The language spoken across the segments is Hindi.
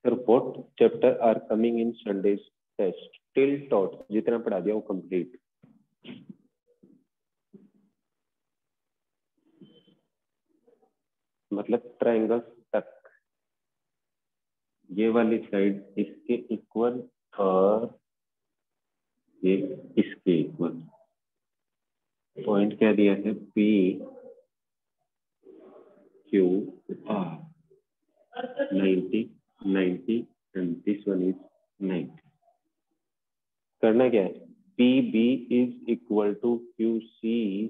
Sir what chapter are coming in Sunday's test till taught, जितना पढ़ा दिया वो कंप्लीट। मतलब ट्रायंगल तक, ये वाली साइड इसके इक्वल और ये इसके इक्वल। पॉइंट क्या दिया है, P Q R 90 90 and this one is 90। करना क्या है, P B is equal to Q C,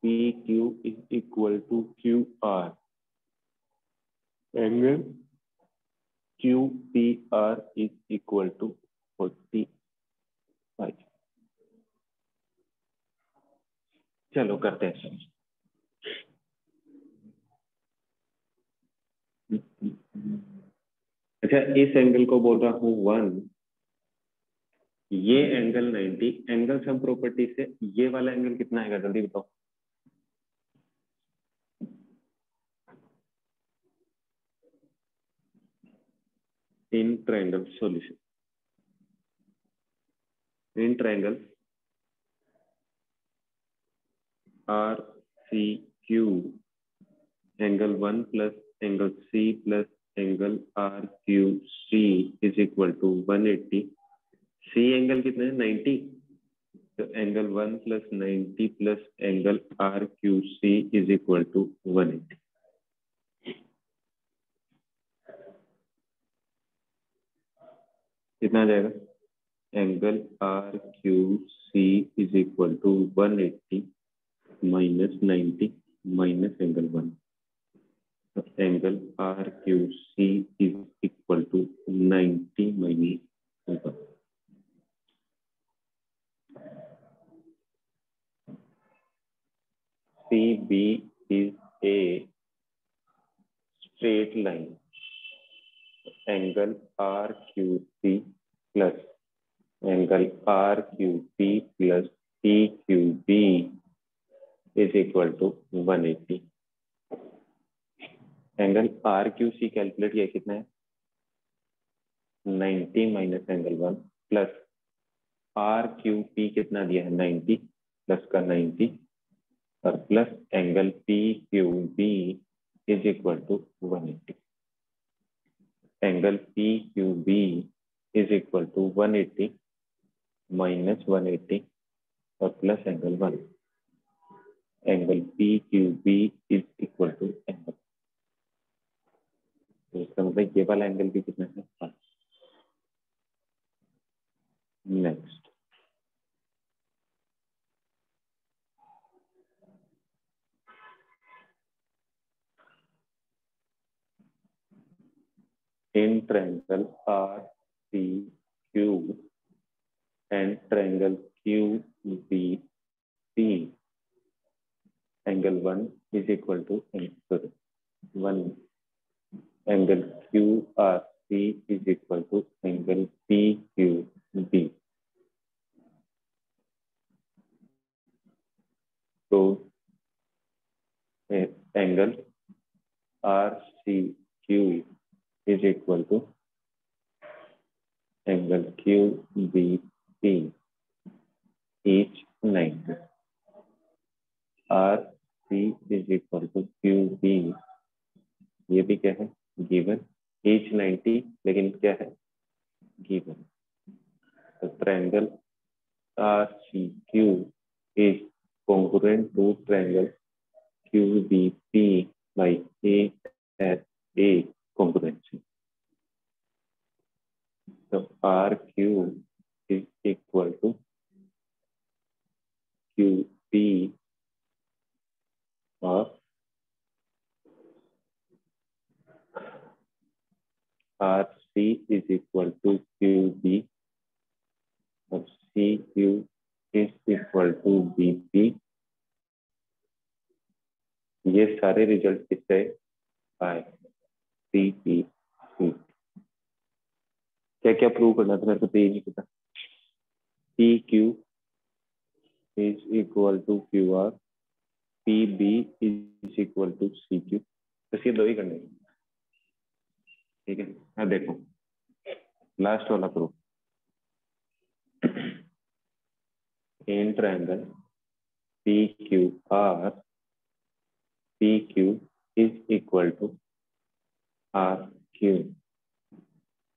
P Q is equal to Q R, angle Q P R is equal to 45। चलो करते हैं। अच्छा, इस एंगल को बोल रहा हूँ 1, ये एंगल 90, एंगल सम प्रॉपर्टी से ये वाला एंगल कितना आएगा जल्दी बताओ। In triangle solution, in triangle R C Q, angle 1 plus angle C plus angle R Q C is equal to 180। C angle कितना है 90, तो angle 1 plus 90 plus angle R Q C is equal to 180। कितना आ जाएगा, angle R Q C is equal to 180 minus 90 minus angle 1, तो angle R Q C is equal to 90 minus 1। CB is a straight line. Angle RQC plus angle RQP plus PQB is equal to 180. Angle RQC calculate किया कितना है, 90 माइनस एंगल 1 प्लस RQP कितना दिया है 90 प्लस का 90 और plus angle PQB is equal to 180। Angle PQB is equal to 180 minus 180 और plus angle 1। Angle PQB is equal to angle, तो इसका मतलब ये वाला एंगल भी कितना है 5। Next, in triangle RCQ and triangle QBC, angle 1 is equal to 1, angle QRC is equal to angle PQB. So angle RCQ is equal to angle QBC, each 90. RC is equal to QB, ये भी क्या है गिवन, each 90 लेकिन क्या है गिवन। तो triangle RCQ is congruent to triangle QBP by A at A congruency. So RQ is equal to QP of RC is equal to QB और CQ is equal to BP। ये सारे रिजल्ट किससे आए, CP। क्या क्या प्रूव करना था मेरे को तो ये नहीं पता। PQ is equal to QR, PB is equal to CQ, बस ये दो ही करने, ठीक है। हाँ देखो लास्ट वाला proof, in triangle P Q R, P Q is equal to R Q,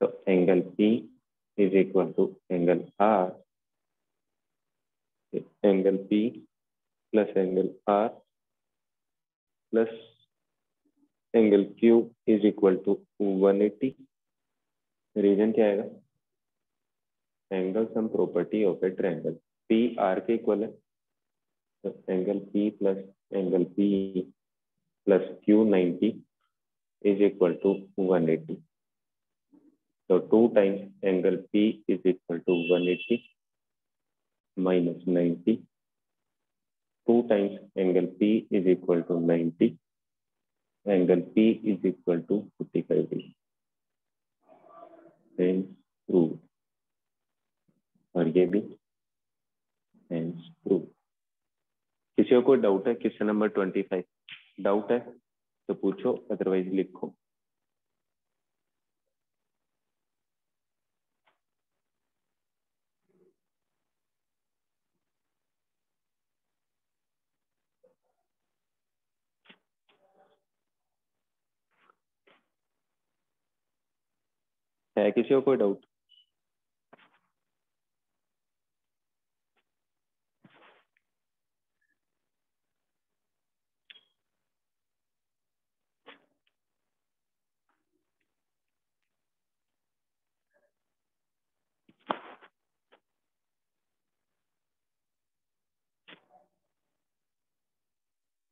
तो angle P is equal to angle R, angle P plus angle R plus angle Q is equal to 180। Reason क्या आएगा? Angle sum property of a triangle, P R के इक्वल है, तो angle P plus angle P plus Q 90 is equal to 180। तो 2 times angle P is equal to 180 minus 90, 2 times angle P is equal to 90, angle P is equal to 45 degree. Prove, और ये भी प्रूव। किसी को कोई डाउट है? क्वेश्चन नंबर 25 डाउट है तो पूछो, अदरवाइज लिखो। है किसी को कोई डाउट?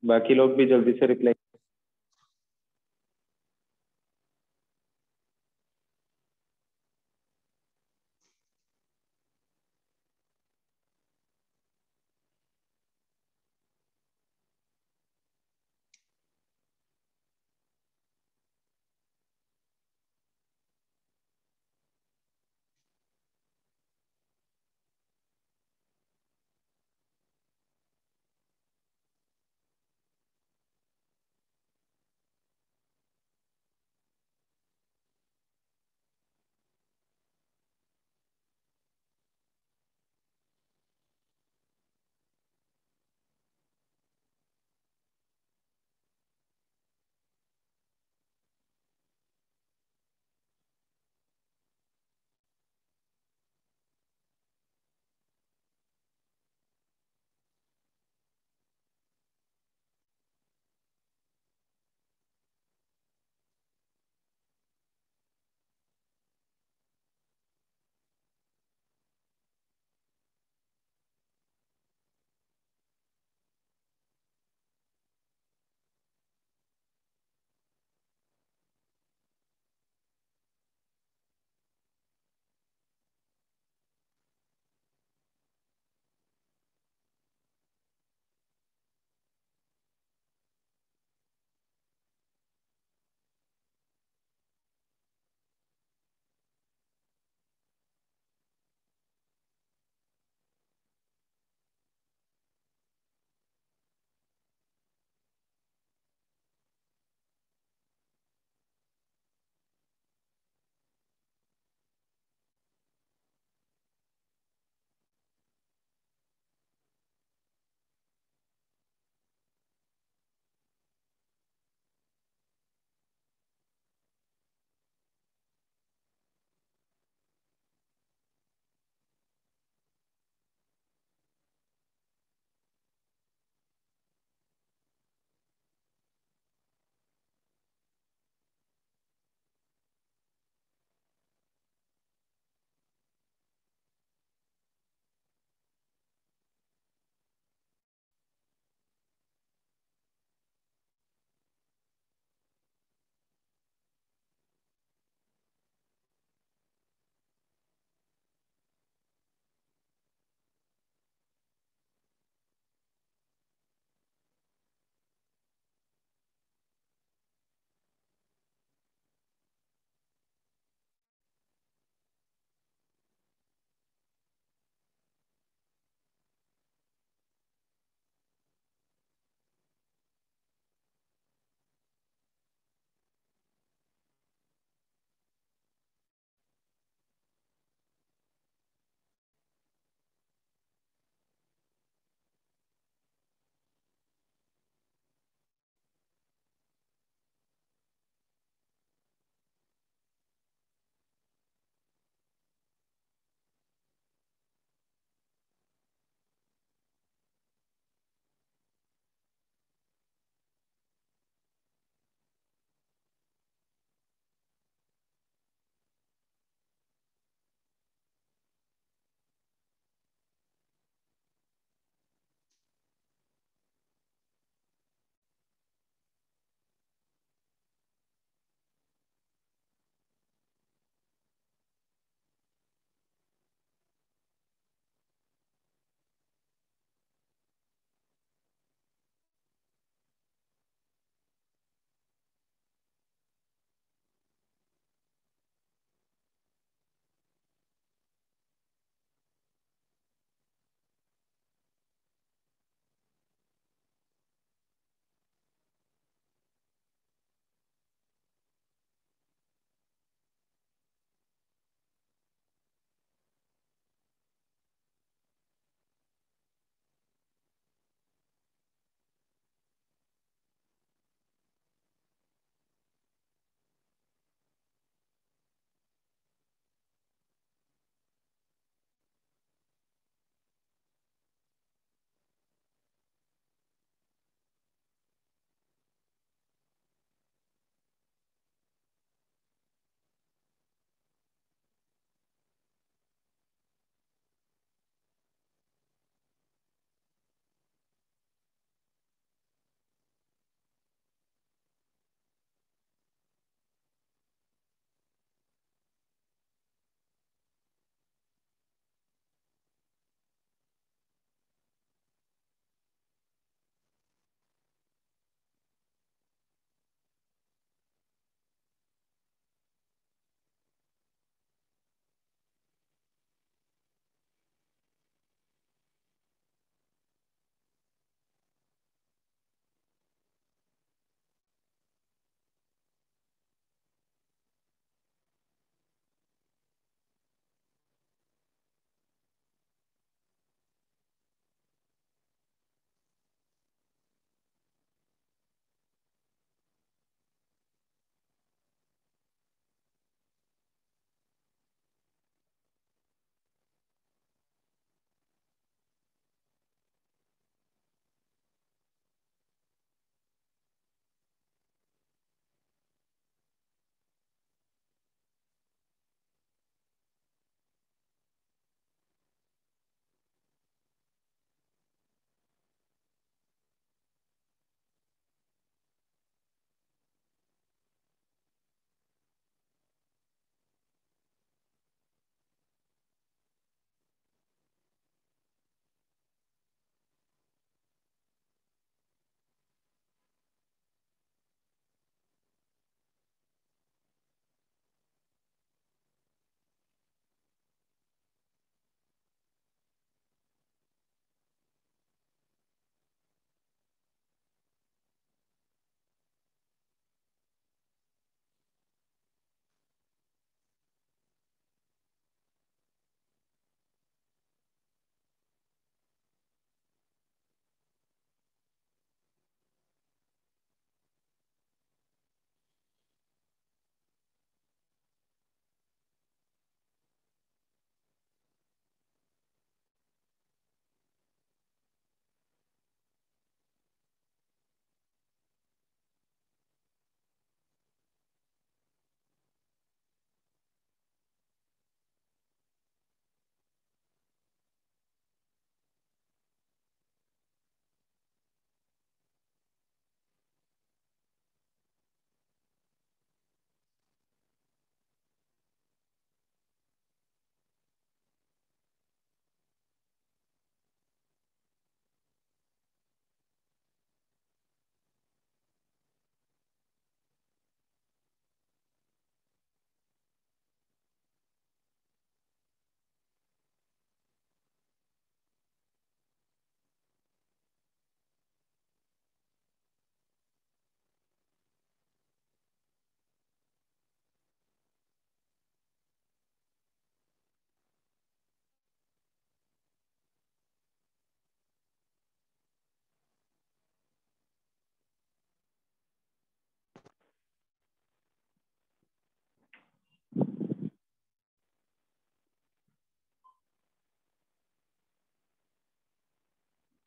बाकी लोग भी जल्दी से रिप्लाई।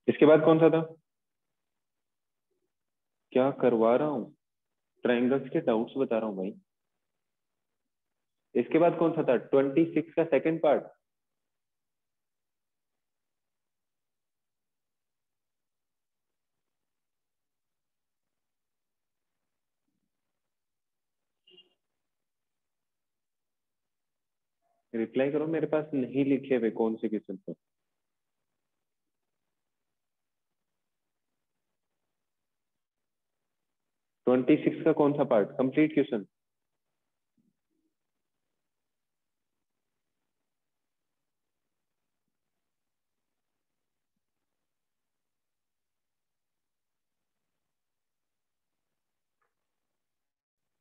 इसके बाद कौन सा था? क्या करवा रहा हूँ? ट्रायंगल्स के डाउट्स बता रहा हूँ भाई। इसके बाद कौन सा था? 26 का सेकंड पार्ट। रिप्लाई करो, मेरे पास नहीं लिखे हुए कौन से क्वेश्चन थे। 26 का कौन सा पार्ट? Complete question.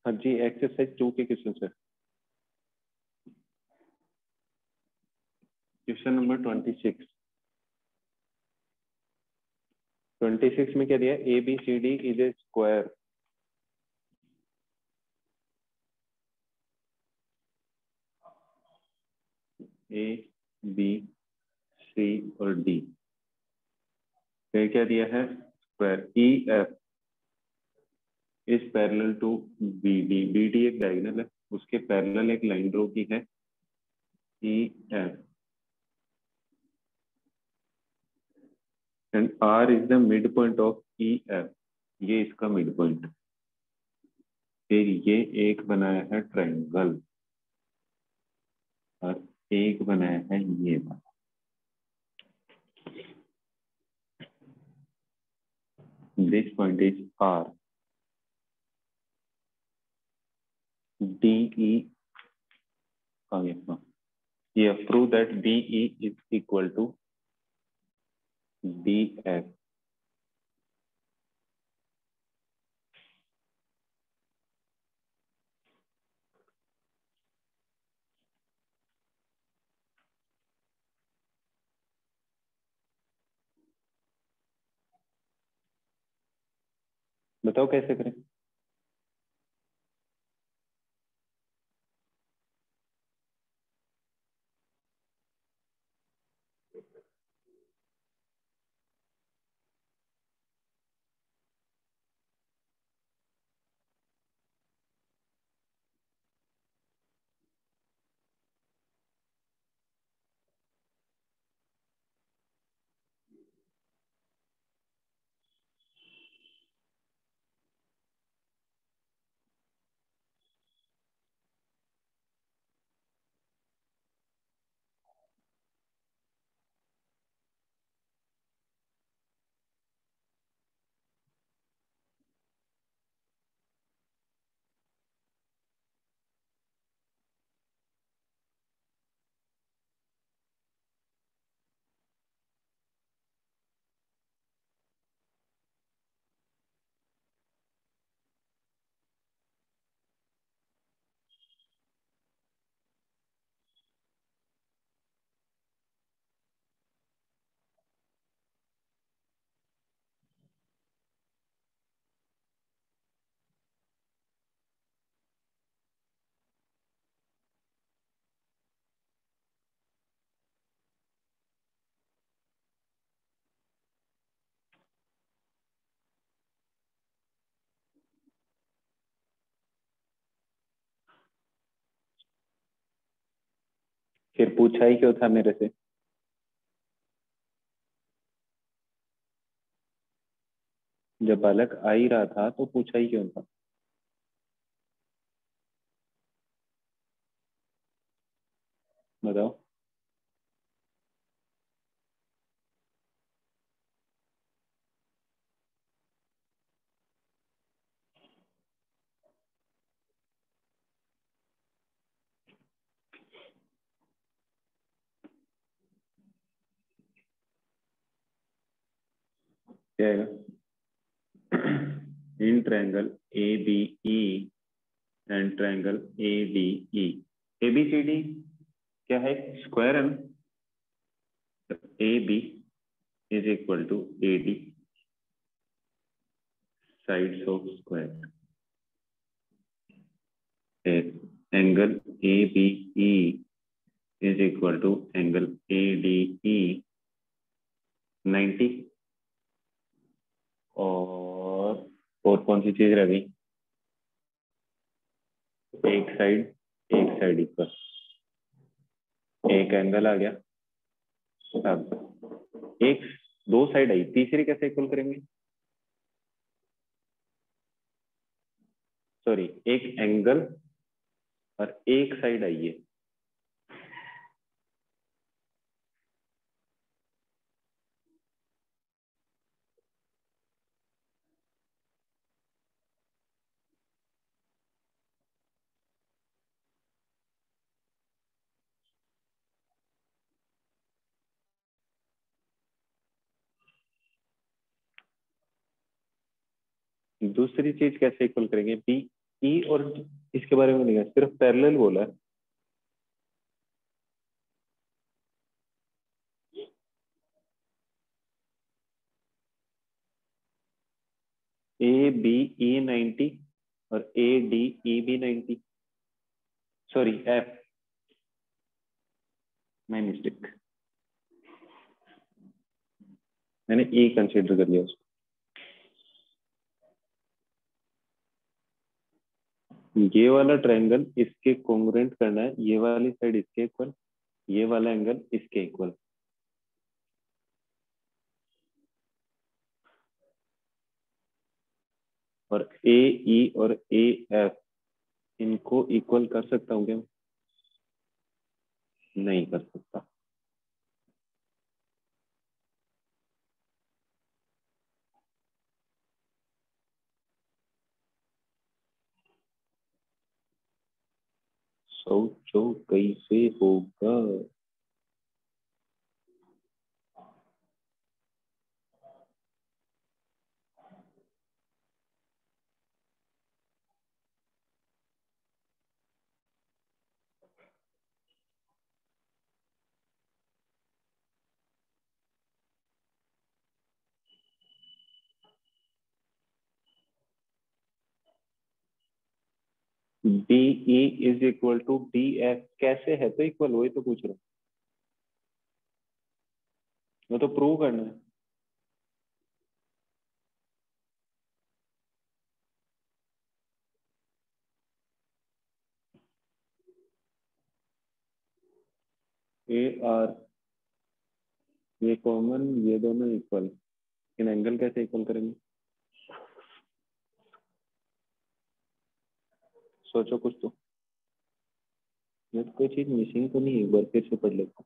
हाँ जी, एक्सरसाइज 2 के क्वेश्चन है। Question number 26। 26 में क्या दिया? A B C D is a square. A B C और डी। फिर क्या दिया है? Square E F is parallel to B D. B D एक डायगोनल है, उसके पैरेलल एक लाइन ड्रॉ की है E F, and R is the mid point of E F. ये इसका मिड पॉइंट। फिर ये एक बनाया है ट्रायंगल और एक बनाया है ये वाला। This point is R. D E आ गया। हाँ, ये prove that D E is equal to D F. बताओ कैसे करें? फिर पूछा ही क्यों था मेरे से? जब बालक आ ही रहा था तो पूछा ही क्यों था? बताओ। क्या आएगा? In triangle A B E and triangle A D E. A B C D क्या है? स्क्वायर है ना। A B is equal to A D sides of square. Angle A B E is equal to angle A D E 90। और कौन सी चीज रह गई? एक साइड इक्वल, एक एंगल आ गया। अब एक, दो साइड आई, तीसरी कैसे इक्वल करेंगे? सॉरी, एक एंगल और एक साइड आई है। दूसरी चीज कैसे इक्वल करेंगे? बी ई, और इसके बारे में नहीं है, सिर्फ पैरेलल बोला है। ए बी ई 90 और ए डी ई भी 90। सॉरी, एफ, माई मिस्टेक, मैंने ई कंसिडर कर लिया उसको। ये वाला ट्रायंगल इसके कॉन्ग्रुएंट करना है, ये वाली साइड इसके इक्वल, ये वाला एंगल इसके इक्वल। और ए ई और ए एफ, इनको इक्वल कर सकता हूँ क्या? नहीं कर सकता। सोचो कैसे होगा। D E is equal to D F कैसे है? तो इक्वल, वही तो पूछ रहा हूँ। वो तो प्रूव करना है। ए आर, ये कॉमन, ये दोनों इक्वल, इन एंगल कैसे इक्वल करेंगे? सोचो कुछ तो। ये तो कोई चीज मिसिंग तो नहीं है? एक बार फिर से पढ़ लेता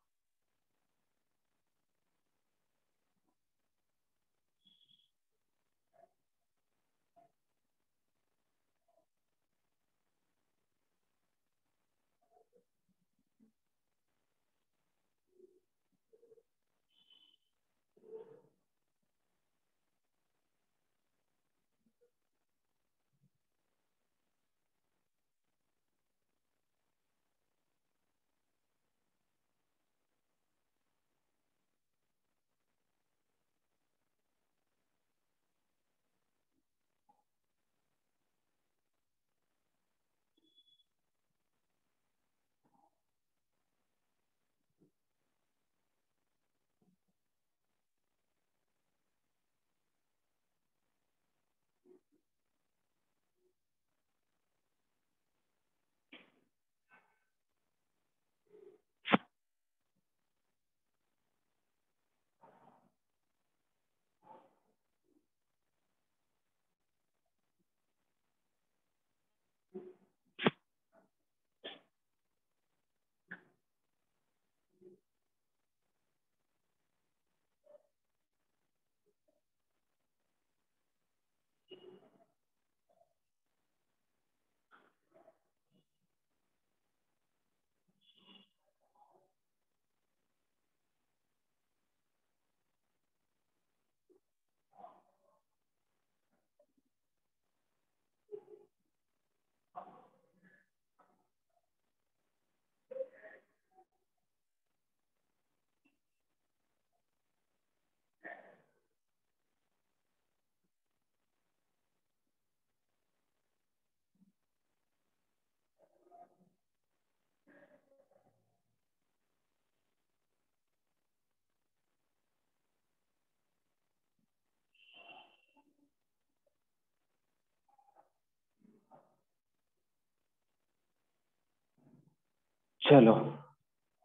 चलो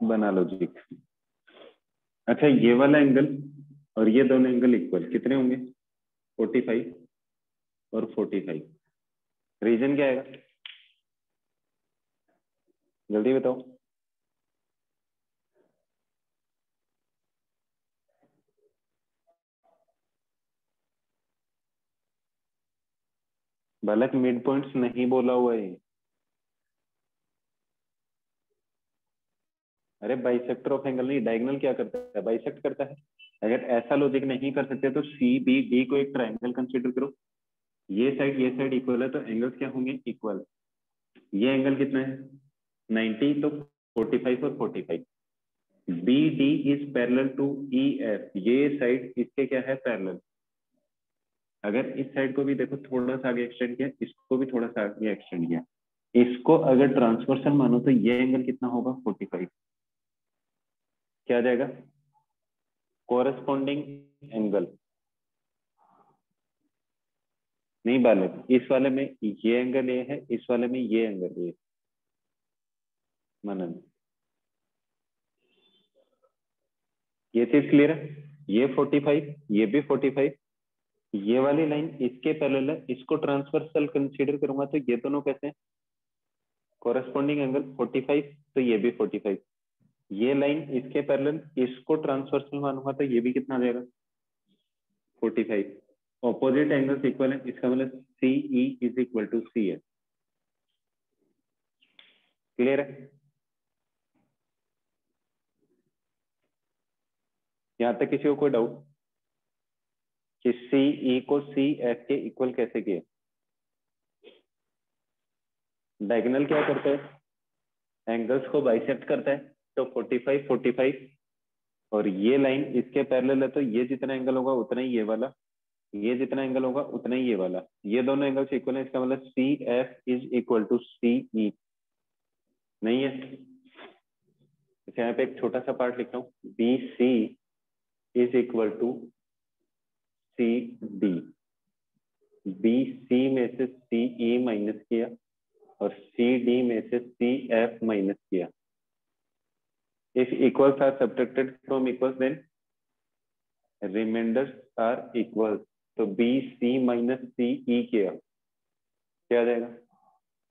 बना लो जी। अच्छा ये वाला एंगल और ये दोनों एंगल इक्वल कितने होंगे? 45 और 45। रीजन क्या आएगा? जल्दी बताओ। बालक मिड पॉइंट्स नहीं बोला हुआ है। अरे बाइसेक्टर ऑफ एंगल नहीं, डायगोनल क्या करता है? बाइसेक्ट करता है। अगर ऐसा लॉजिक नहीं कर सकते तो सी बी डी को एक ट्रायंगल कंसीडर करो। ये साइड इक्वल है तो एंगल्स क्या होंगे? इक्वल। ये एंगल कितना है? 90, तो 45 और 45। B D is parallel to E F, ये साइड इसके क्या है? पैरेलल। अगर इस साइड को भी देखो थोड़ा सा आगे एक्सटेंड किया, इसको भी थोड़ा सा आगे एक्सटेंड किया, इसको अगर ट्रांसवर्सल मानो तो ये एंगल कितना होगा? 45। क्या आ जाएगा? Corresponding angle. नहीं बालक, इस वाले में ये एंगल ये है, इस वाले में ये एंगल ये। मनन, ये चीज क्लियर है? ये 45, ये भी 45। ये वाली लाइन इसके पैरेलल है, इसको ट्रांसवर्सल कंसीडर करूंगा तो ये दोनों कैसे हैं? कोरस्पॉन्डिंग एंगल 45, तो ये भी 45। ये लाइन इसके पैरेलल, इसको ट्रांसवर्सल मानूंगा तो ये भी कितना आ जाएगा? 45। ऑपोजिट एंगल्स इक्वल है, इसका मतलब सी ई इज इक्वल टू सी है। क्लियर है? यहां तक किसी को कोई डाउट कि सी ई को सी एफ के इक्वल कैसे किए? डायगोनल क्या करता है? एंगल्स को बाइसेक्ट करता है। तो 45 45, और ये लाइन इसके पैरेलल है तो ये जितना एंगल होगा उतना ही ये वाला, ये जितना एंगल होगा उतना ही ये वाला, ये दोनों एंगल्स इक्वल है, इसका मतलब C F is equal to C E. नहीं है? तो यहाँ पे एक छोटा सा पार्ट लिख रहा हूँ, B C is equal to C D. B C में से सी ई माइनस किया और सी डी में से सी एफ माइनस किया। If equals are subtracted from equals then remainders are equal. तो B C minus C E किया, क्या आ जाएगा?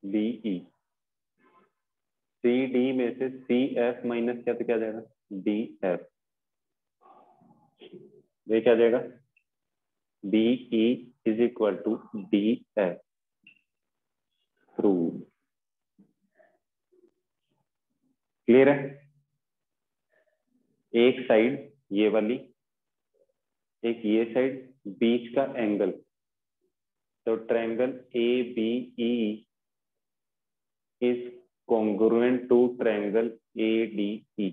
बी ई। सी डी में से सी एफ माइनस किया तो क्या आ जाएगा? D F. ये क्या आ जाएगा? B E is equal to D F. Prove. Clear है? एक साइड ये वाली, एक ये साइड, बीच का एंगल, तो triangle A B E is congruent to triangle A D E.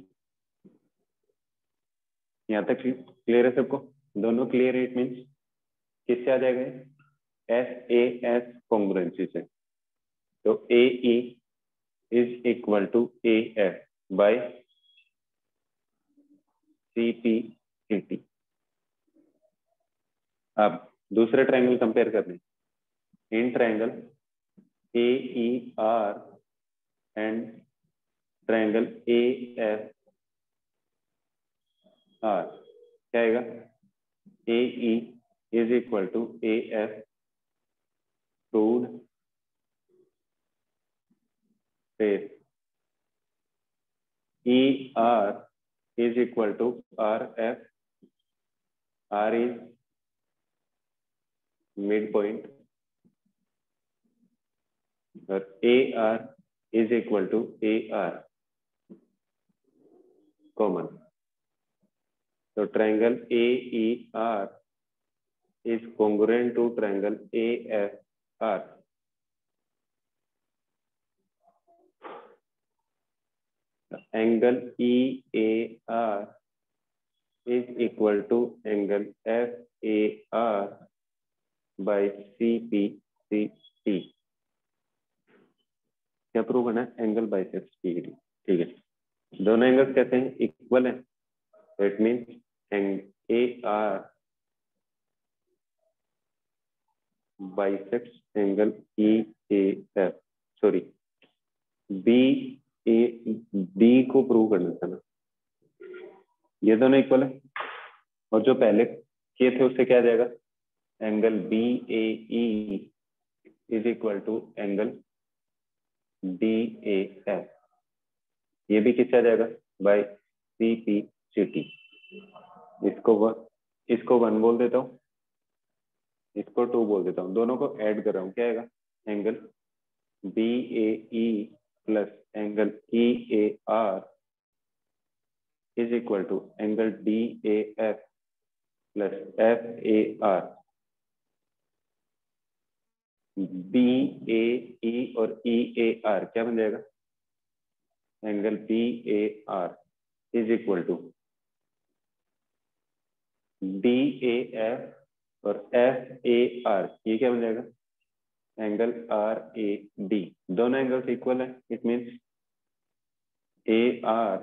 यहाँ तक क्लियर है सबको? दोनों क्लियर है? इट मीन्स किससे आ जाएगा? एस ए एस कॉन्ग्रुएंसी से। तो A E is equal to A F by C P E T. अब दूसरे ट्रायंगल कंपेयर करने, in triangle A E R and triangle A F R, क्या आएगा? A E is equal to A F proved. फिर E R is equal to R F, R is mid point, और A R is equal to A R common. तो triangle A E R is congruent to triangle A F R. Angle E A R is equal to angle F A R by C P C T. क्या प्रूव करना है? Angle bisects P D. ठीक है, दोनों एंगल्स कहते हैं इक्वल है, तो it means A R bisects angle E A F, sorry B A D को प्रूव करना था ना, ये दोनों इक्वल है, और जो पहले किए थे उससे क्या आ जाएगा, angle B A E is equal to angle D A F, ये भी किससे आ जाएगा, by C P C T. इसको 1 बोल देता हूँ, इसको 2 बोल देता हूँ, दोनों को ऐड कर रहा हूँ, क्या आएगा, angle B A E plus angle E A R is equal to angle D A F plus F A R. B A E और ई ए आर क्या बन जाएगा, angle B A R is equal to D A F और एफ ए आर, ये क्या बन जाएगा, एंगल आर ए डी। दोनों एंगल्स इक्वल है, it means A R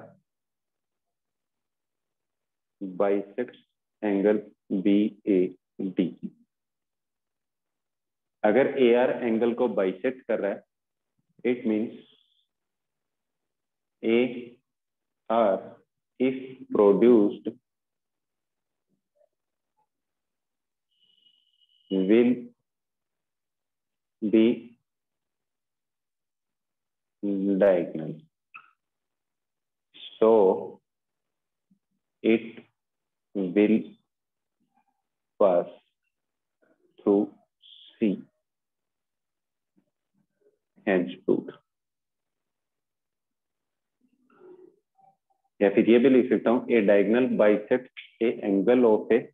bisects angle B A D. अगर ए आर एंगल को बाइसेक्ट कर रहा है, it means A are if produced will be diagonal, so it will pass through C, hence proved। या फिर ये भी लिख सकता हूँ, a diagonal bisect a angle of a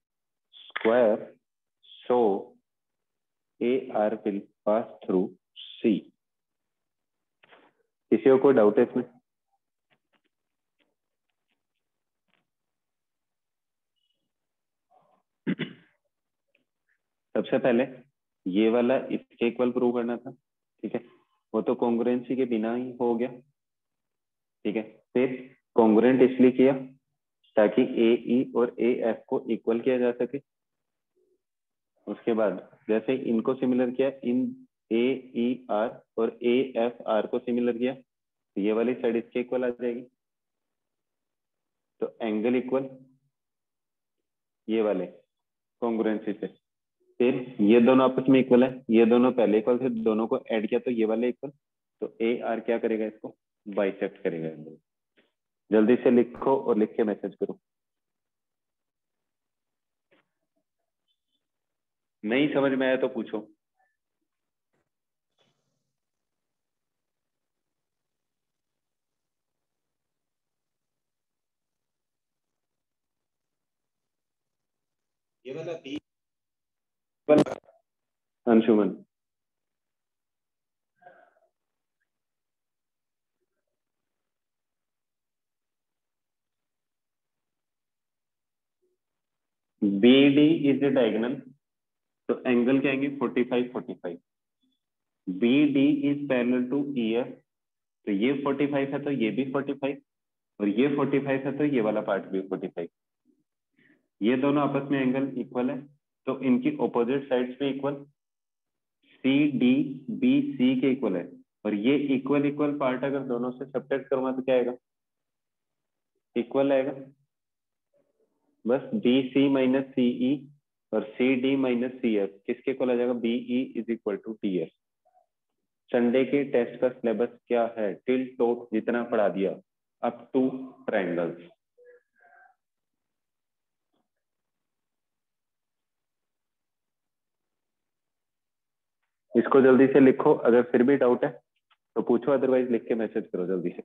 square, so AR will pass through C। किसी को कोई डाउट है इसमें? सबसे पहले ये वाला इसके इक्वल प्रूव करना था, ठीक है, वो तो कॉन्ग्रुएंसी के बिना ही हो गया, ठीक है। फिर कॉन्ग्रुएंट इसलिए किया ताकि ए ई और ए एफ को इक्वल किया जा सके। उसके बाद जैसे इनको सिमिलर किया, इन ए ई आर और ए एफ आर को सिमिलर किया, तो ये वाली साइड इसके इक्वल आ जाएगी, तो एंगल इक्वल ये वाले कॉन्ग्रुएंसी से। फिर ये दोनों आपस में इक्वल है, ये दोनों पहले इक्वल थे, दोनों को ऐड किया तो ये वाले इक्वल, तो ए आर क्या करेगा, इसको बाइसेक्ट करेगा। जल्दी से लिखो और लिख के मैसेज करो। नहीं समझ में आया तो पूछो। ये वाला B, Anshuman B D is a diagonal, तो एंगल क्या आएंगे 45 45। B D is parallel to E F, तो ये 45 है तो ये भी 45, और ये 45 है तो ये वाला पार्ट भी 45। ये दोनों आपस में एंगल इक्वल है, तो इनकी ऑपोजिट साइड्स पे equal, C D B C के इक्वल है, और ये इक्वल इक्वल पार्ट अगर दोनों से सब्ट्रैक्ट करूंगा तो क्या आएगा, इक्वल आएगा। बस B C minus C E और C D minus C F किसके इक्वल आ जाएगा, B E is equal to T F. Sunday के टेस्ट का सिलेबस क्या है, टिल टोट जितना पढ़ा दिया, अप टू ट्रायंगल्स। इसको जल्दी से लिखो, अगर फिर भी डाउट है तो पूछो, अदरवाइज लिख के मैसेज करो जल्दी से।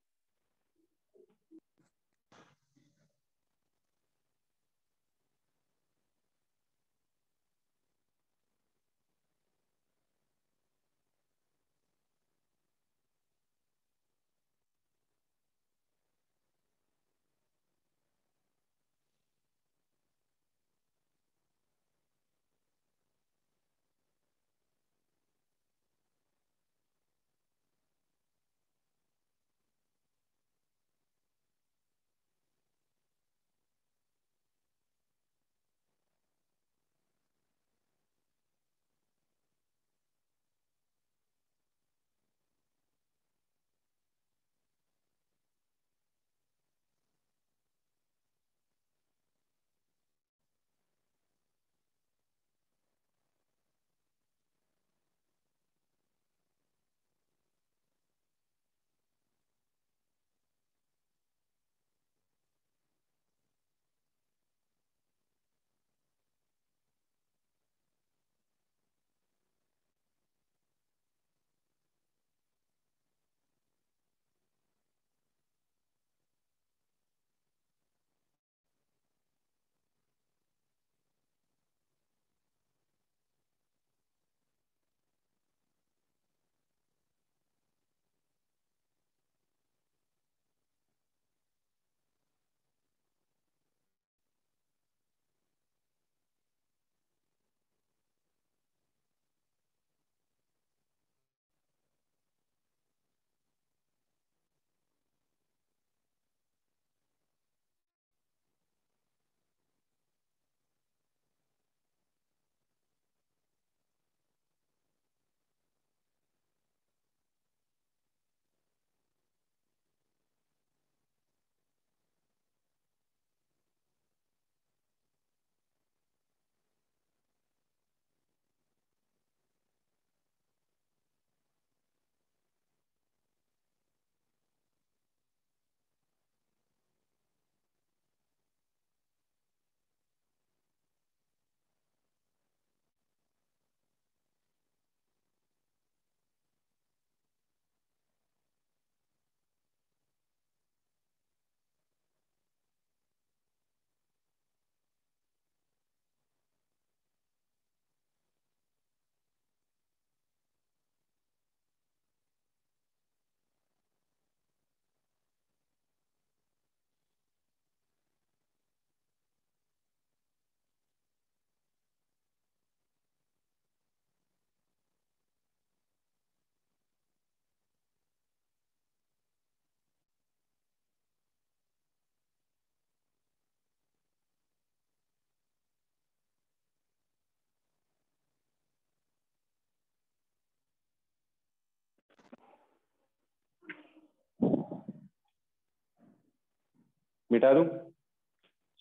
मिटा दूं?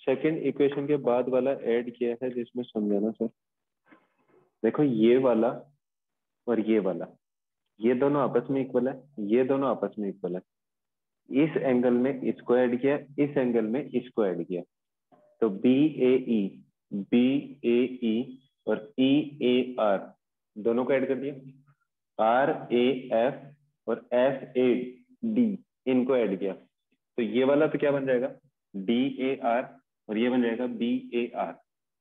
सेकंड इक्वेशन के बाद वाला ऐड किया है जिसमें समझाना सर। देखो ये वाला और ये वाला, ये दोनों आपस में इक्वल है, ये दोनों आपस में इक्वल है। इस एंगल में इसको ऐड किया, इस एंगल में इसको ऐड किया, तो बी ए ई और ई ए आर दोनों को ऐड कर दिया, आर ए एफ और एफ ए डी इनको ऐड किया, तो ये वाला तो क्या बन जाएगा, डी ए आर, और ये बन जाएगा बी ए आर।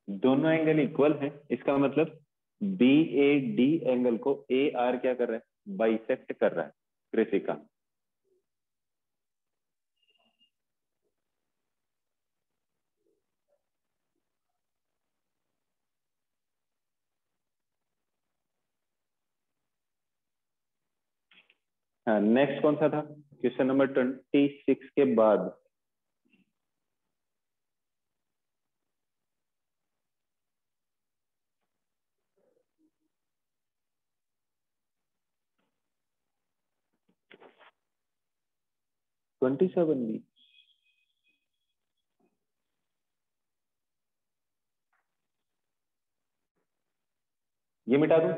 दोनों एंगल इक्वल हैं, इसका मतलब बी ए डी एंगल को ए आर क्या कर रहा है, बाइसेक्ट कर रहा है, कृतिका। हाँ, नेक्स्ट कौन सा था, क्वेश्चन नंबर 26 के बाद? ट्वेंटी सेवन भी? ये मिटा दूं?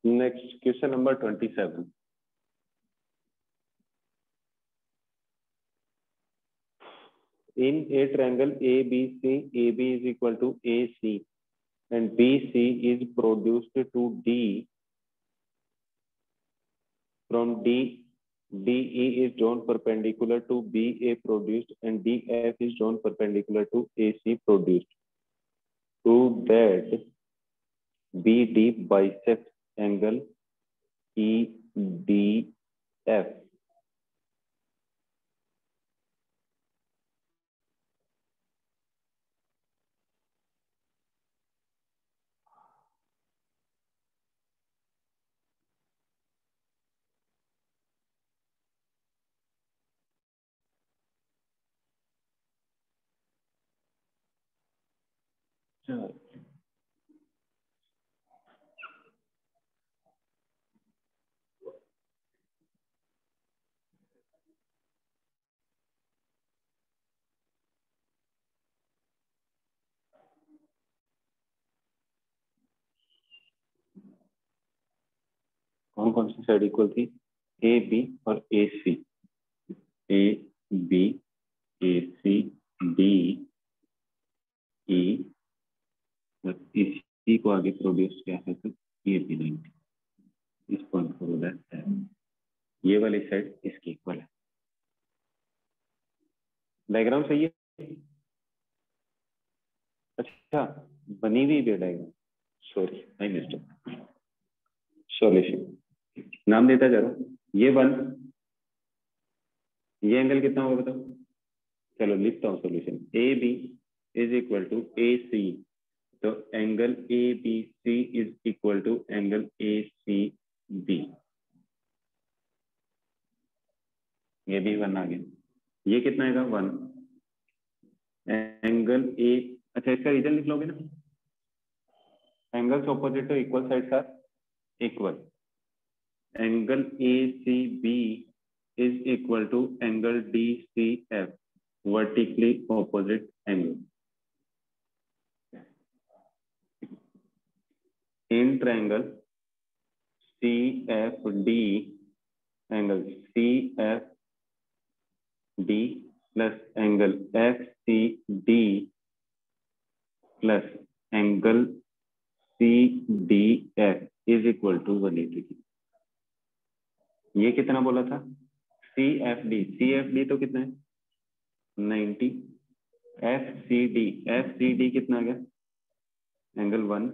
Next question number 27। In a triangle ABC, AB is equal to AC and BC is produced to D. From D, DE is drawn perpendicular to BA produced and DF is drawn perpendicular to AC produced. Prove that BD bisects angle EDF. कौन कौन सी साइड इक्वल थी, ए बी और ए सी, A B A C D E, इसी को आगे प्रोड्यूस किया है तो ये भी 90, इस पॉइंट को बोला है, ये वाली साइड इसकी इक्वल है। डायग्राम सही है? अच्छा, बनी हुई भी diagram, sorry I mistake. Solution नाम देता जा रहा हूं, ये वन, ये एंगल कितना होगा बताओ, चलो लिखता हूँ solution. A B is equal to A C, तो angle A B C is equal to angle A C B, ये भी वन आ गया। ये कितना आएगा, वन। एंगल ए, अच्छा इसका रीजन लिख लोगे ना, angles opposite to equal sides are equal, angle A C B is equal to angle DCF, vertically opposite angle. In triangle CFD, angle CFD plus angle FCD plus angle CDF is equal to 180. ये कितना बोला था, CFD तो कितना है, 90, FCD कितना आ गया, angle 1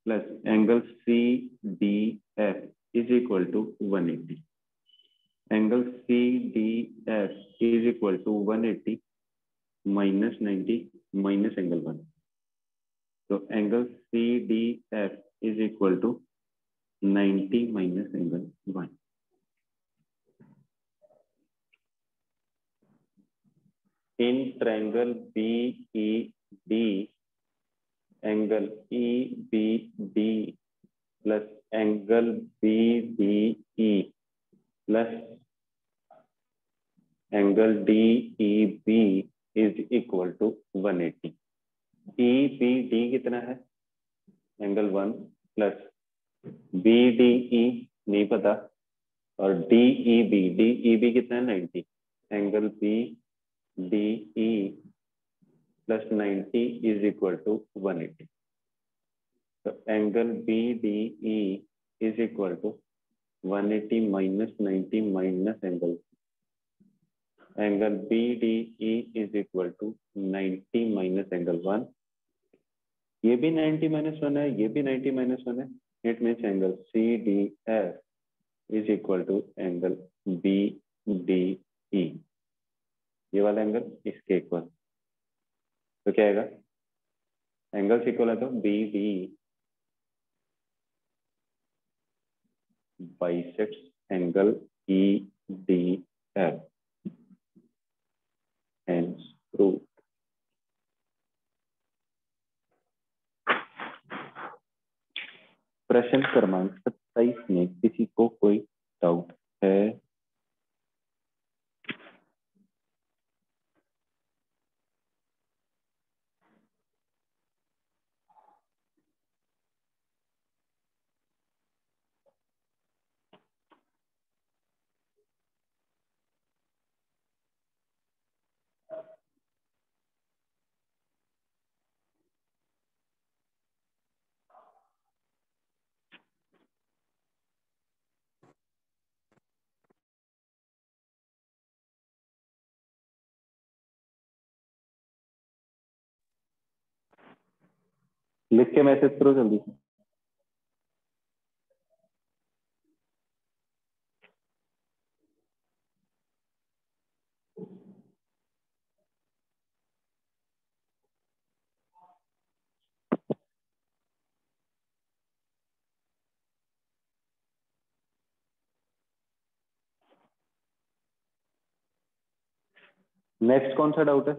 plus angle CDF is equal to 180. Angle CDF is equal to 180 minus 90 minus angle 1. So angle CDF is equal to 90 minus angle 1. In triangle BED, angle EBD plus angle BDE plus angle DEB is equal to 180. EBD कितना है? एंगल 1 प्लस BDE नहीं पता और DEB कितना है? 90. Angle BDE plus 90 is equal to 180. So angle BDE is equal to 180 minus 90 minus angle. Angle BDE is equal to 90 minus angle 1. ये भी 90 minus 1 है, ये भी 90 minus 1 है. It means angle CDF is equal to angle BDE. ये वाला एंगल इसके इक्वल. तो क्या आएगा? एंगल्स इक्वल है तो BD bisects angle EDF. Hence proved. प्रश्न क्रमांक 27 में किसी को कोई डाउट है? लिख के मैसेज करो जल्दी से. नेक्स्ट कौन सा डाउट है?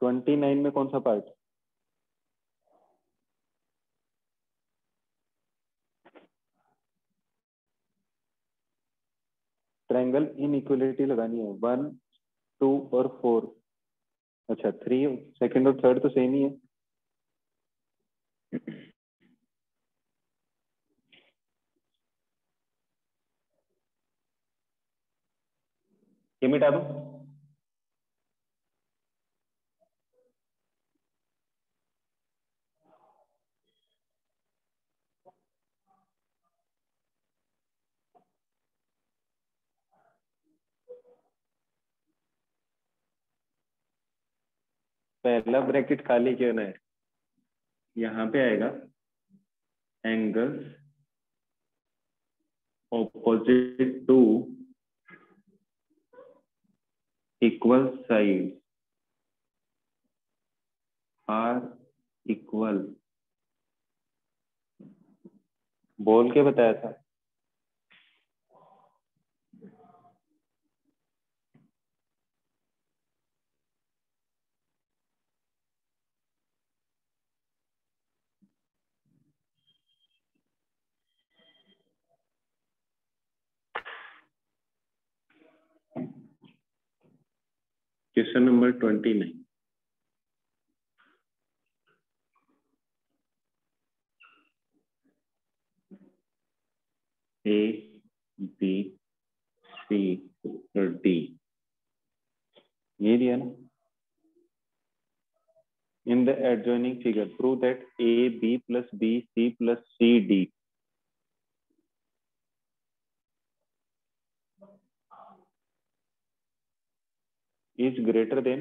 ट्वेंटी 29 में कौन सा पार्ट? ट्रायंगल इनइक्वालिटी लगानी है. 1, 2 और 4. अच्छा 3 सेकंड और थर्ड तो सेम ही है. ये मिटा दो. पहला ब्रैकेट खाली क्यों ना है? यहाँ पे आएगा angles opposite to equal sides are equal. बोल के बताया था. Question number 29. A, B, C और D ये दिया ना. In the adjoining figure, prove that A, B plus B, C plus C, D is greater than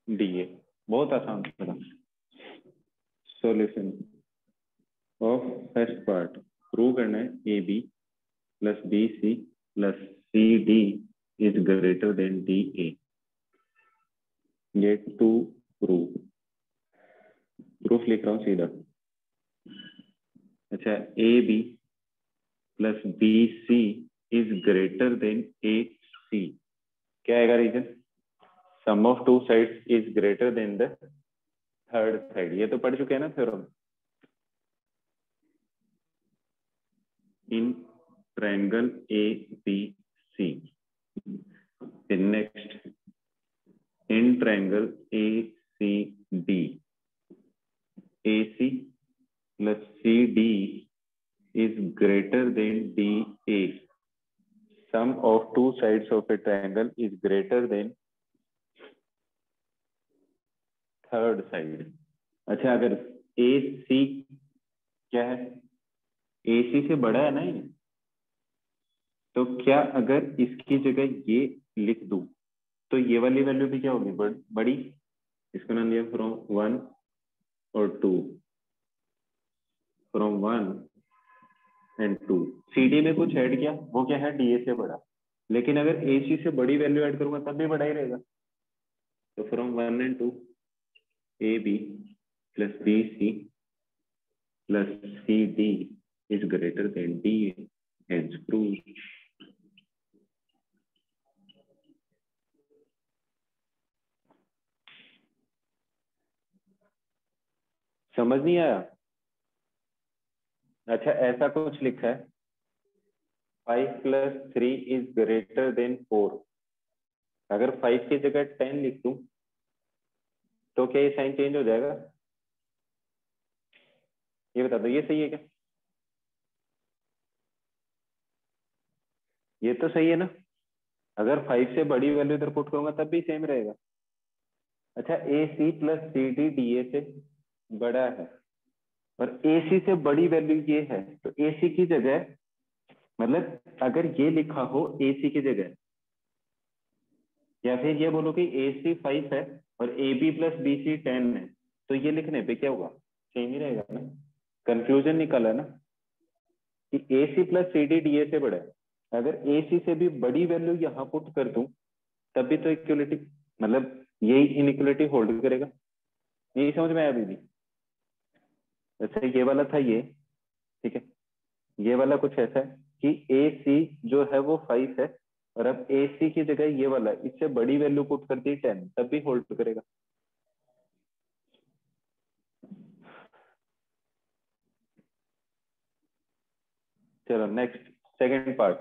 DA. बहुत आसान था. Solution of first part prove करना है A B plus B C plus C D is greater than D A. ये टू प्रूफ लिख रहा हूँ सीधा। अच्छा, A B plus B C is greater than A C. क्या आएगा reason? Sum of two sides is greater than the third side. ये तो पढ़ चुके हैं ना theorem. In triangle A B C. Next, in triangle A C D, A C plus C D is greater than DA. Sum of two sides of a triangle is greater than third side. अच्छा, अगर AC क्या है? AC से बड़ा है ना ये, तो क्या अगर इसकी जगह ये लिख दूं तो ये वाली वैल्यू भी क्या होगी? बड़ी। इसका नाम दिया फ्रॉम 1 और 2, फ्रॉम 1 एंड 2। CD में कुछ ऐड किया, वो क्या है? DA से बड़ा। लेकिन अगर AC से बड़ी वैल्यू ऐड करूंगा तब भी बड़ा ही रहेगा। तो from 1 and 2 AB plus BC plus CD is greater then DA। Hence proved. समझ नहीं आया? अच्छा, ऐसा कुछ लिखा है 5 प्लस 3 इज ग्रेटर देन 4। अगर 5 की जगह 10 लिख दूं तो क्या ये साइन चेंज हो जाएगा? ये बता दो, ये सही है क्या? ये तो सही है ना। अगर 5 से बड़ी वैल्यू इधर पुट करूंगा तब भी सेम रहेगा। अच्छा, AC प्लस CD DA से बड़ा है और AC से बड़ी वैल्यू ये है, तो AC की जगह, मतलब अगर ये लिखा हो AC की जगह, या फिर ये बोलो कि AC 5 है और AB प्लस BC 10 है, तो ये लिखने पे क्या होगा? सेम ही रहेगा ना। कंफ्यूजन निकाला ना कि AC प्लस CD DA से बड़ा है। अगर AC से भी बड़ी वैल्यू यहाँ पुट कर दूं तब भी तो इक्वलिटी, मतलब यही इनइक्वलिटी होल्ड करेगा। यही समझ में आया अभी भी? जैसे ये वाला था ये, ठीक है, ये वाला कुछ ऐसा है कि AC जो है वो 5 है और अब AC की जगह ये वाला इससे बड़ी वैल्यू पुट कर दी 10, तब भी होल्ड करेगा। चलो next, second part.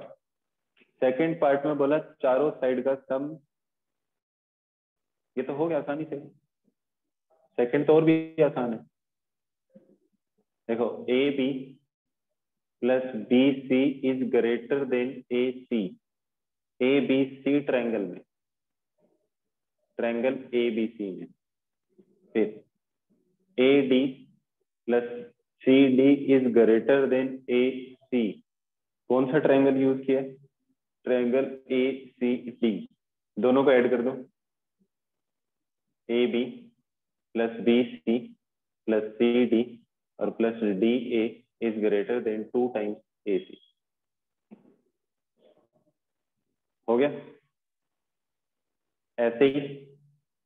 Second part में बोला चारों साइड का सम। ये तो हो गया आसानी से। सेकंड तो और भी आसान है। देखो, AB plus BC is greater then AC। ABC triangle में, ट्रायंगल ABC में, फिर AD plus CD is greater then AC। कौन सा ट्रायंगल यूज किया? Triangle ACD। दोनों को ऐड कर दो। AB plus BC plus CD और plus DA is greater than 2 times AC। हो गया। ऐसे ही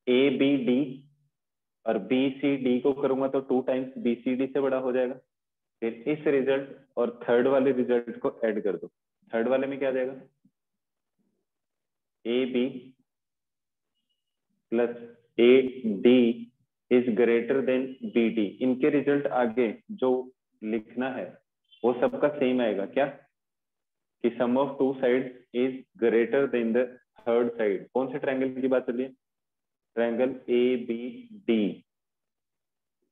ABD और BCD को करूंगा तो 2 टाइम्स BCD से बड़ा हो जाएगा। फिर इस रिजल्ट और थर्ड वाले रिजल्ट को ऐड कर दो। थर्ड वाले में क्या आ जाएगा? AB plus AD is greater than BD। इनके रिजल्ट आगे जो लिखना है वो सबका सेम आएगा। क्या? कि sum of two side is greater than the third side. कौन से ट्रायंगल की बात चल रही है? Triangle ABD।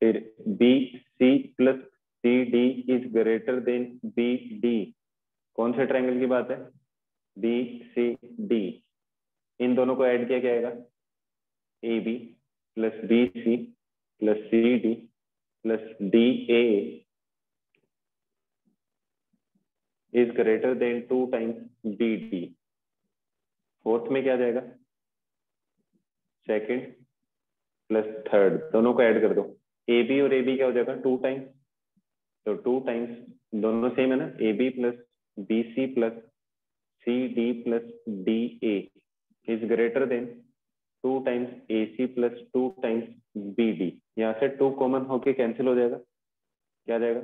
फिर BC plus CD is greater than BD। कौन से ट्रायंगल की बात है? BCD। इन दोनों को ऐड किया क्या आएगा? AB plus BC plus CD plus DA is greater than 2 times BD। Fourth में क्या आ जाएगा? सेकंड प्लस थर्ड, दोनों को ऐड कर दो। ए बी और ए बी क्या हो जाएगा 2 टाइम्स, तो 2 टाइम्स दोनों सेम है ना, A B plus B C plus C D plus D A is greater than 2 times A C plus 2 times B D. यहाँ से 2 कॉमन होके कैंसिल हो जाएगा, क्या जाएगा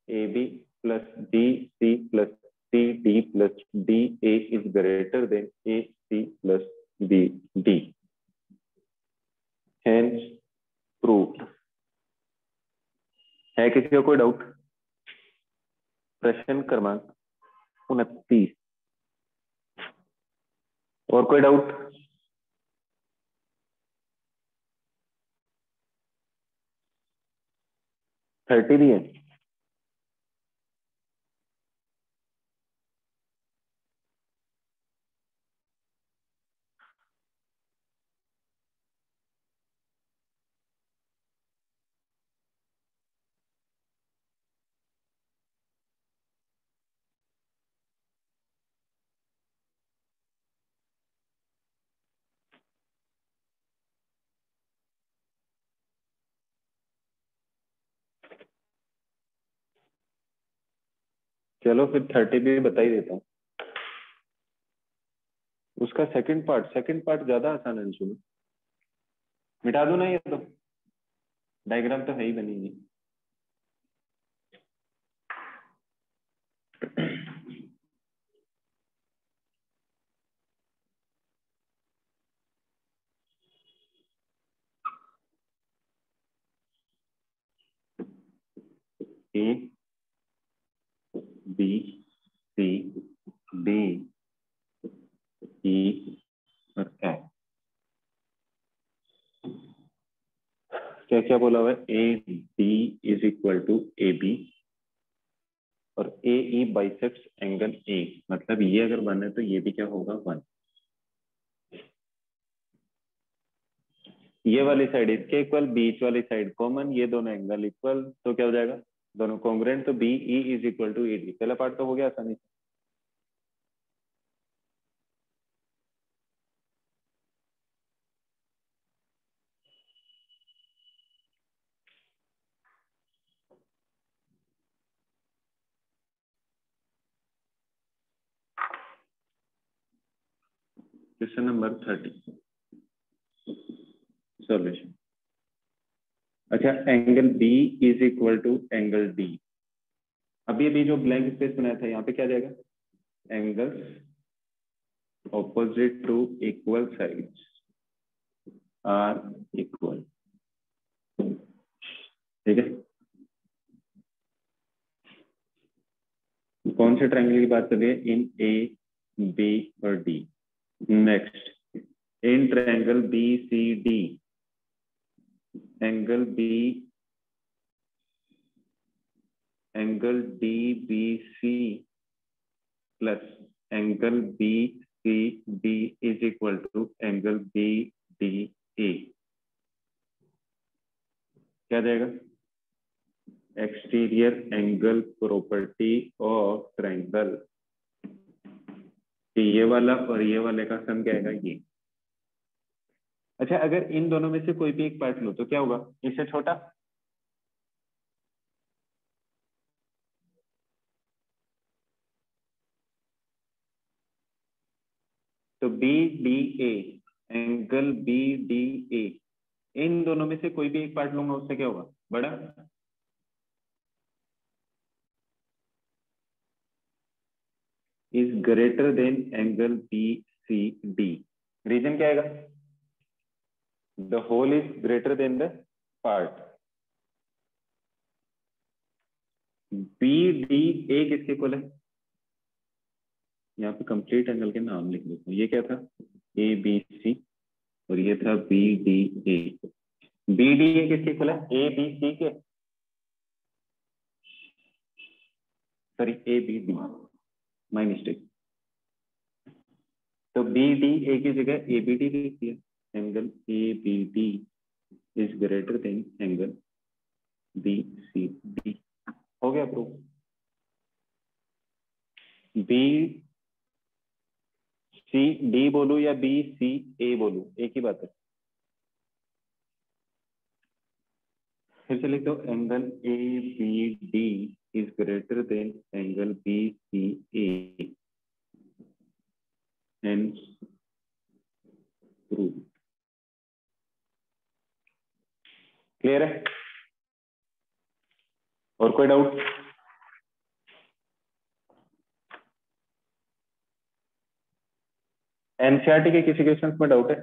A B plus B C plus C D plus D A is greater than A C plus B D. Hence prove. है किसी को कोई डाउट? प्रश्न क्रमांक 29। और कोई डाउट? थर्टी भी है। चलो फिर 30 भी बता ही देता हूँ। उसका सेकंड पार्ट ज्यादा आसान है अंशु में। मिटा दो ना ये तो, डायग्राम तो है ही बनी हुई। ए बी सी डी ई और एफ। क्या क्या बोला हुआ है? A D is equal to A B और A E bisects angle A, मतलब ये अगर 1 है तो ये भी क्या होगा 1। ये वाली साइड इसके इक्वल, बीच वाली साइड कॉमन, ये दोनों एंगल इक्वल, तो क्या हो जाएगा दोनों कॉन्ग्रुएंट, तो B E is equal to A D. पहला पार्ट तो हो गया आसानी से। Question number 30 solution. अच्छा, angle B is equal to angle D. अभी अभी जो ब्लैंक स्पेस बनाया था यहाँ पे क्या जाएगा? Angles opposite to equal sides are equal. ठीक है, कौन से ट्रायंगल की बात कर रही है? इन ए बी और D. Next, in triangle B C D, angle D B C plus angle B C D is equal to angle B D A. क्या जाएगा? Exterior angle property of triangle. ये वाला और ये वाले का सम क्या आएगा? ये। अच्छा, अगर इन दोनों में से कोई भी एक पार्ट लो तो क्या होगा? इससे छोटा, तो B D A, angle B D A, इन दोनों में से कोई भी एक पार्ट लूंगा उससे क्या होगा? बड़ा। Is greater than angle B C D. Reason क्या आएगा? The whole is greater than the part. B D A किसके इक्वल है? यहाँ पे कंप्लीट एंगल के नाम लिख देता हूँ। ये क्या था? ए बी सी, और ये था B D A. B D A किसके इक्वल है? ए बी सी के, sorry A B D, my mistake. तो बी डी ए की जगह ए बी डी लिख दिया। Angle A B D is greater than angle B C D. हो गया प्रूफ। बी सी डी बोलू या बी सी ए बोलू, एक ही बात है। फिर से लिख दो, angle A B D is greater than angle B C A, hence prove. Clear है? और कोई डाउट? एनसीईआरटी के किसी क्वेश्चन में डाउट है?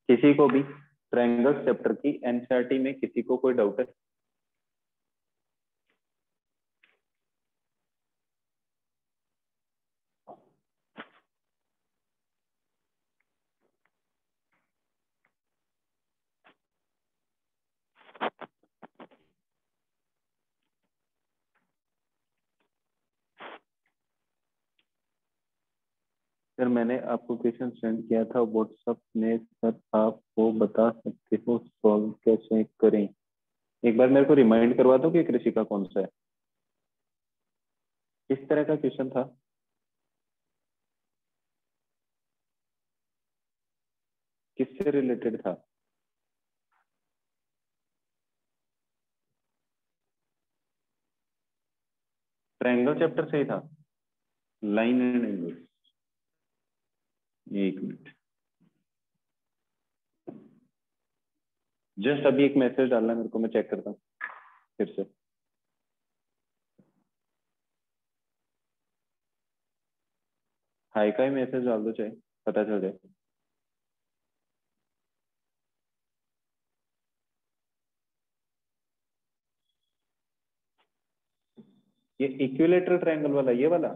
किसी को भी ट्रायंगल चैप्टर की एनसीईआरटी में किसी को कोई डाउट है? सर मैंने आपको क्वेश्चन सेंड किया था व्हाट्सएप में, सर आप वो बता सकते हो सॉल्व कैसे करें? एक बार मेरे को रिमाइंड करवा दो कि कृषि का कौन सा है, किस तरह का क्वेश्चन था? किससे रिलेटेड था? ट्रायंगल चैप्टर से ही था, लाइन एंड एंगल। एक मिनट, जस्ट अभी एक मैसेज डालना मेरे को, मैं चेक करता हूँ फिर से। हाई का ही मैसेज डाल दो, चाहे पता चल जाए। ये इक्विलेटरल ट्रायंगल वाला, ये वाला?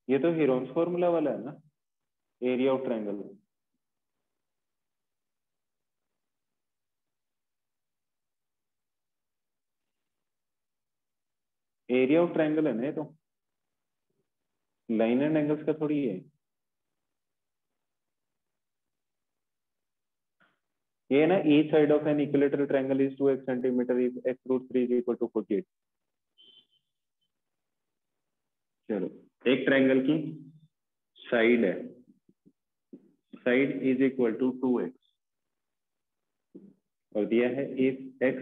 ये तो हीरोन्स फॉर्मूला वाला है ना, area of triangle. Area of triangle है ना ये तो, लाइन एंड एंगल्स का थोड़ी है ये ना। Each side of an equilateral triangle is 2x centimetre, if x root 3 is equal to 48। चलो, एक ट्रायंगल की साइड है, side is equal to 2x, और दिया है if x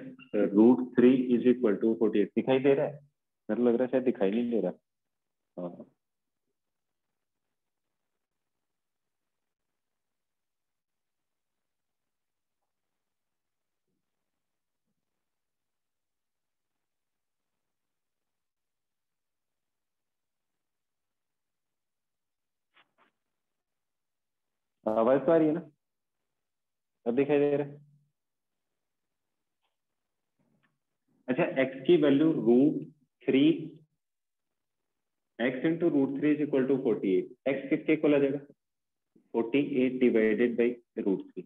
root 3 is equal to 48। दिखाई दे रहा है? मेरे को लग रहा है शायद दिखाई नहीं दे रहा। हाँ, आवाज तो आ रही है ना? अब दिखाई दे रहा है? अच्छा, x की value root 3, x into root 3 is equal to 48। x किसके इक्वल आ जाएगा? 48 divided by root 3।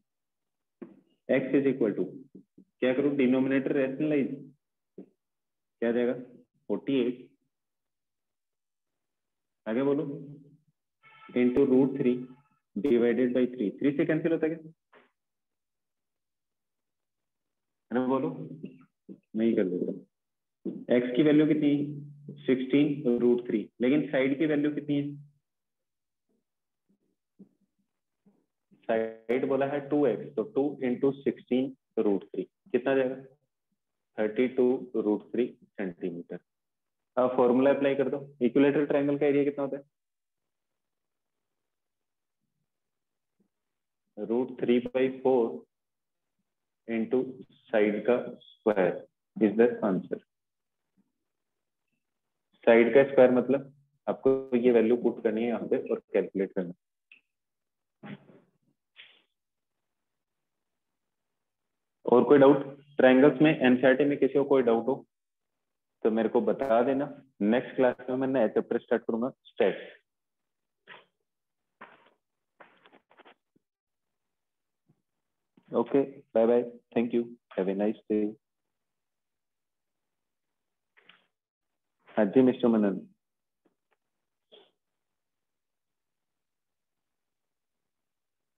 x is equal to, क्या करूं, डिनोमिनेटर रैशनलाइज, क्या आ जाएगा? 48, आगे बोलो, इंटू रूट 3 डिवाइडेड बाई 3। 3 से कैंसिल होता है क्या? अरे बोलो, मैं ही कर देता हूँ। x की वैल्यू कितनी है? 16 रूट 3, लेकिन साइड की वैल्यू कितनी है? साइड बोला है 2x, तो 2 इंटू 16 रूट 3 कितना आ जाएगा? 32 रूट 3 सेंटीमीटर। अब फॉर्मूला अप्लाई कर दो, इक्विलेटरल ट्रायंगल का एरिया कितना होता है? रूट 3/4 इंटू साइड का square is the answer. Side का स्क्वायर मतलब आपको ये वैल्यू पुट करनी है यहाँ पे और कैलकुलेट करना। और कोई डाउट? ट्रायंगल्स में एनसीईआरटी में किसी को कोई डाउट हो तो मेरे को बता देना। नेक्स्ट क्लास में मैं नया चैप्टर स्टार्ट करूंगा, stats. Okay, bye bye, thank you, have a nice day. हाँ जी मिस्टर मनन।